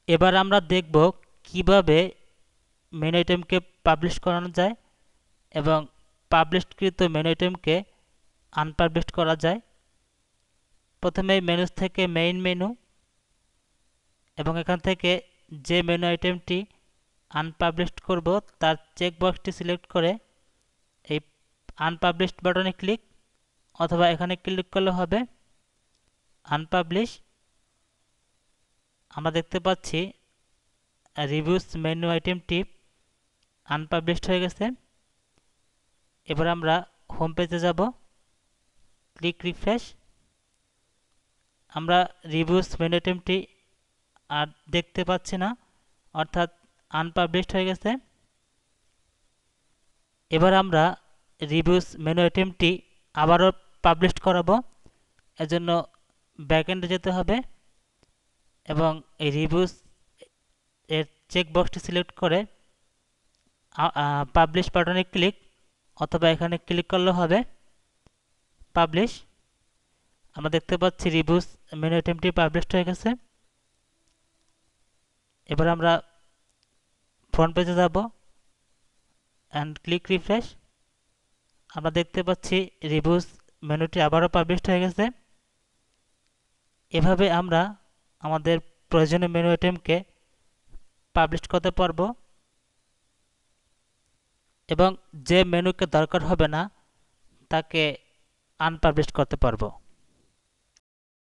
এবার আমরা দেখব কিভাবে মেনু আইটেমকে পাবলিশ করানো যায় এবং পাবলিশকৃত মেনু আইটেমকে আনপাবলিশ করা যায়। প্রথমে মেনুস থেকে মেইন মেনু এবং এখান থেকে যে মেনু আইটেমটি আনপাবলিশ করব তার চেকবক্সটি সিলেক্ট করে এই আনপাবলিশড বাটনে ক্লিক অথবা এখানে ক্লিক করলে হবে আনপাবলিশ। আমরা দেখতে পাচ্ছি রিভিউস মেনু আইটেমটি আনপাবলিশড হয়ে গেছে। এবার আমরা হোম পেজে যাব, ক্লিক রিফ্রেশ। আমরা রিভিউস মেনু আইটেমটি আর দেখতে পাচ্ছি না, অর্থাৎ আনপাবলিশড হয়ে গেছে। এবার আমরা রিভিউস মেনু আইটেমটি আবারও পাবলিশ করাবো। এজন্য ব্যাকএন্ডে যেতে হবে এবং এই রিভিউস এর চেকবক্সটি সিলেক্ট করে পাবলিশ বাটনে ক্লিক অথবা এখানে ক্লিক করলে হবে পাবলিশ। আমরা দেখতে পাচ্ছি রিভিউস মেনু আইটেমটি পাবলিশড হয়ে গেছে। এবার আমরা ফ্রন্ট পেজে যাব অ্যান্ড ক্লিক রিফ্রেশ। আমরা দেখতে পাচ্ছি রিভিউস মেনুটি আবারও পাবলিশড হয়ে গেছে। এভাবে আমরা আমাদের প্রয়োজনীয় মেনু আইটেমকে পাবলিশ করতে পারবো এবং যে মেনুকে দরকার হবে না তাকে আনপাবলিশ করতে পারবো।